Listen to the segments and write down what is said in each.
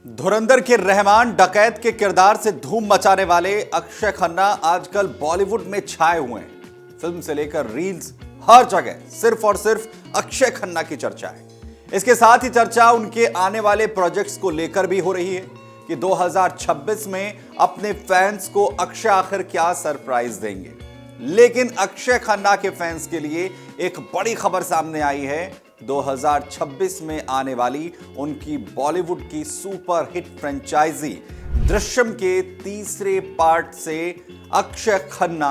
धुरंधर के रहमान डकैत के किरदार से धूम मचाने वाले अक्षय खन्ना आजकल बॉलीवुड में छाए हुए हैं। फिल्म से लेकर रील्स हर जगह सिर्फ और सिर्फ अक्षय खन्ना की चर्चा है। इसके साथ ही चर्चा उनके आने वाले प्रोजेक्ट्स को लेकर भी हो रही है कि 2026 में अपने फैंस को अक्षय आखिर क्या सरप्राइज देंगे। लेकिन अक्षय खन्ना के फैंस के लिए एक बड़ी खबर सामने आई है। 2026 में आने वाली उनकी बॉलीवुड की सुपर हिट फ्रेंचाइजी दृश्यम के तीसरे पार्ट से अक्षय खन्ना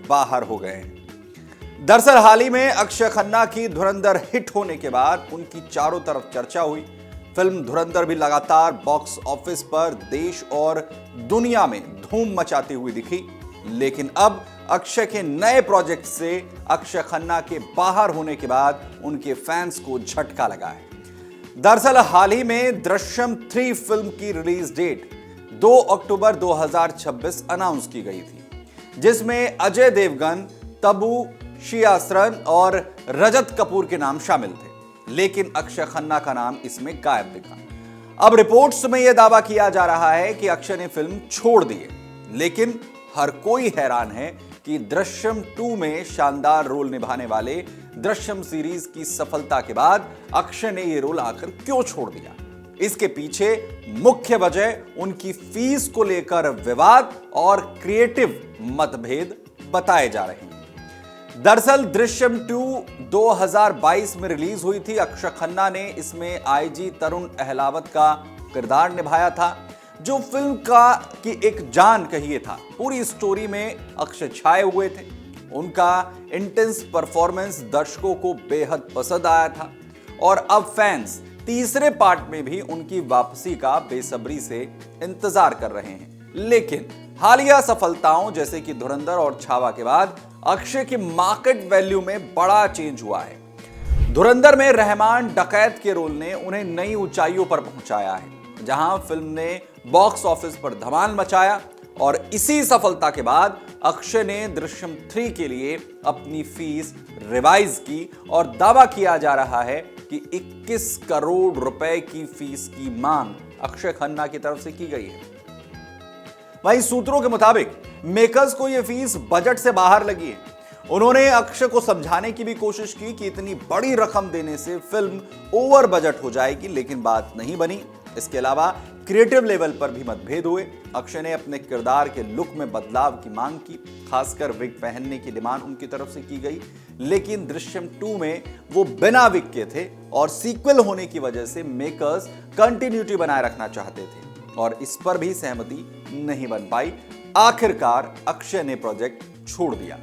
बाहर हो गए हैं। दरअसल हाल ही में अक्षय खन्ना की धुरंधर हिट होने के बाद उनकी चारों तरफ चर्चा हुई। फिल्म धुरंधर भी लगातार बॉक्स ऑफिस पर देश और दुनिया में धूम मचाती हुई दिखी। लेकिन अब अक्षय के नए प्रोजेक्ट से अक्षय खन्ना के बाहर होने के बाद उनके फैंस को झटका लगा है। दरअसल हाल ही में दृश्यम 3 फिल्म की रिलीज डेट 2 अक्टूबर 2026 अनाउंस की गई थी, जिसमें अजय देवगन, तब्बू, शियासरन और रजत कपूर के नाम शामिल थे। लेकिन अक्षय खन्ना का नाम इसमें गायब दिखा। अब रिपोर्ट्स में यह दावा किया जा रहा है कि अक्षय ने फिल्म छोड़ दी है। लेकिन हर कोई हैरान है कि दृश्यम 2 में शानदार रोल निभाने वाले दृश्यम सीरीज की सफलता के बाद अक्षय ने यह रोल आखिर क्यों छोड़ दिया। इसके पीछे मुख्य वजह उनकी फीस को लेकर विवाद और क्रिएटिव मतभेद बताए जा रहे हैं। दरअसल दृश्यम 2 2022 में रिलीज हुई थी। अक्षय खन्ना ने इसमें आईजी तरुण अहलावत का किरदार निभाया था, जो फिल्म का की एक जान कहिए था। पूरी स्टोरी में अक्षय छाए हुए थे। उनका इंटेंस परफॉर्मेंस दर्शकों को बेहद पसंद आया था और अब फैंस तीसरे पार्ट में भी उनकी वापसी का बेसब्री से इंतजार कर रहे हैं। लेकिन हालिया सफलताओं जैसे कि धुरंधर और छावा के बाद अक्षय की मार्केट वैल्यू में बड़ा चेंज हुआ है। धुरंधर में रहमान डकैत के रोल ने उन्हें नई ऊंचाइयों पर पहुंचाया है, जहां फिल्म ने बॉक्स ऑफिस पर धमाल मचाया। और इसी सफलता के बाद अक्षय ने दृश्यम 3 के लिए अपनी फीस रिवाइज की और दावा किया जा रहा है कि 21 करोड़ रुपए की फीस की मांग अक्षय खन्ना की तरफ से की गई है। वहीं सूत्रों के मुताबिक मेकर्स को यह फीस बजट से बाहर लगी है। उन्होंने अक्षय को समझाने की भी कोशिश की कि इतनी बड़ी रकम देने से फिल्म ओवर बजट हो जाएगी, लेकिन बात नहीं बनी। इसके अलावा क्रिएटिव लेवल पर भी मतभेद हुए। अक्षय ने अपने किरदार के लुक में बदलाव की मांग की, खासकर विग पहनने की डिमांड उनकी तरफ से की गई। लेकिन दृश्यम 2 में वो बिना विग के थे और सीक्वल होने की वजह से मेकर्स कंटिन्यूटी बनाए रखना चाहते थे और इस पर भी सहमति नहीं बन पाई। आखिरकार अक्षय ने प्रोजेक्ट छोड़ दिया।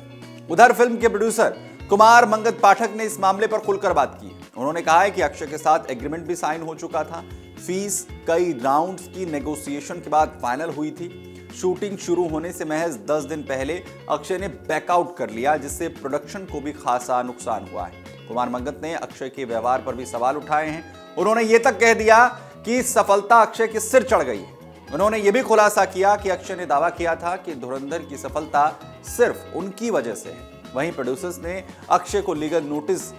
उधर फिल्म के प्रोड्यूसर कुमार मंगत पाठक ने इस मामले पर खुलकर बात की। उन्होंने कहा है कि अक्षय के साथ एग्रीमेंट भी साइन हो चुका था। फीस कई राउंड्स की नेगोशिएशन के बाद फाइनल हुई थी। शूटिंग शुरू होने से महज 10 दिन पहले अक्षय ने बैकआउट कर लिया, जिससे प्रोडक्शन को भी खासा नुकसान हुआ है। कुमार मंगत ने अक्षय के व्यवहार पर भी सवाल उठाए हैं। उन्होंने ये तक कह दिया कि सफलता अक्षय के सिर चढ़ गई है। उन्होंने ये भी खुलासा किया कि अक्षय ने दावा किया था कि धुरंधर की सफलता सिर्फ उनकी वजह से है। वहीं प्रोड्यूसर्स ने अक्षय को लीगल नोटिस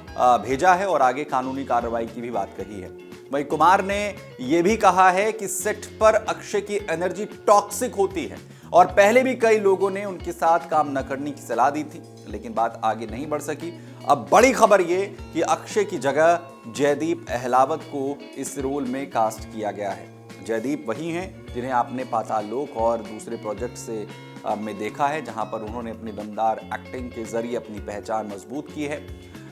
भेजा है और आगे कानूनी कार्रवाई की भी बात कही है। वहीं कुमार ने यह भी कहा है कि सेट पर अक्षय की एनर्जी टॉक्सिक होती है और पहले भी कई लोगों ने उनके साथ काम न करने की सलाह दी थी, लेकिन बात आगे नहीं बढ़ सकी। अब बड़ी खबर यह कि अक्षय की जगह जयदीप अहलावत को इस रोल में कास्ट किया गया है। जयदीप वही हैं जिन्हें आपने पाताल लोक और दूसरे प्रोजेक्ट से में देखा है, जहां पर उन्होंने अपनी दमदार एक्टिंग के जरिए अपनी पहचान मजबूत की है।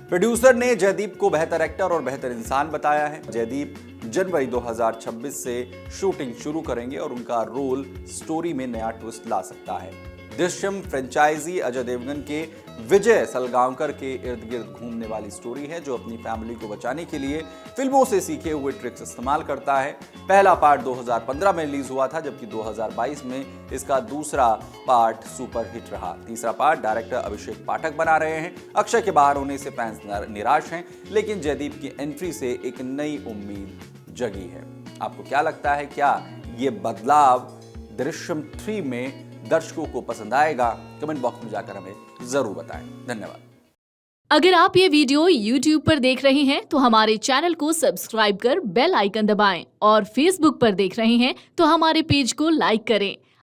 प्रोड्यूसर ने जयदीप को बेहतर एक्टर और बेहतर इंसान बताया है। जयदीप जनवरी 2026 से शूटिंग शुरू करेंगे और उनका रोल स्टोरी में नया ट्विस्ट ला सकता है। दृश्यम फ्रेंचाइजी अजय देवगन के विजय सलगांवकर के इर्द गिर्द घूमने वाली स्टोरी है, जो अपनी फैमिली को बचाने के लिए फिल्मों से सीखे हुए ट्रिक्स इस्तेमाल करता है। पहला पार्ट 2015 में रिलीज हुआ था, जबकि 2022 में इसका दूसरा पार्ट सुपर हिट रहा। तीसरा पार्ट डायरेक्टर अभिषेक पाठक बना रहे हैं। अक्षय के बाहर होने से फैंस निराश हैं, लेकिन जयदीप की एंट्री से एक नई उम्मीद जगी है। आपको क्या लगता है, क्या ये बदलाव दृश्यम 3 में दर्शकों को पसंद आएगा? कमेंट बॉक्स में जाकर हमें जरूर बताएं। धन्यवाद। अगर आप ये वीडियो YouTube पर देख रहे हैं तो हमारे चैनल को सब्सक्राइब कर बेल आइकन दबाएं और Facebook पर देख रहे हैं तो हमारे पेज को लाइक करें।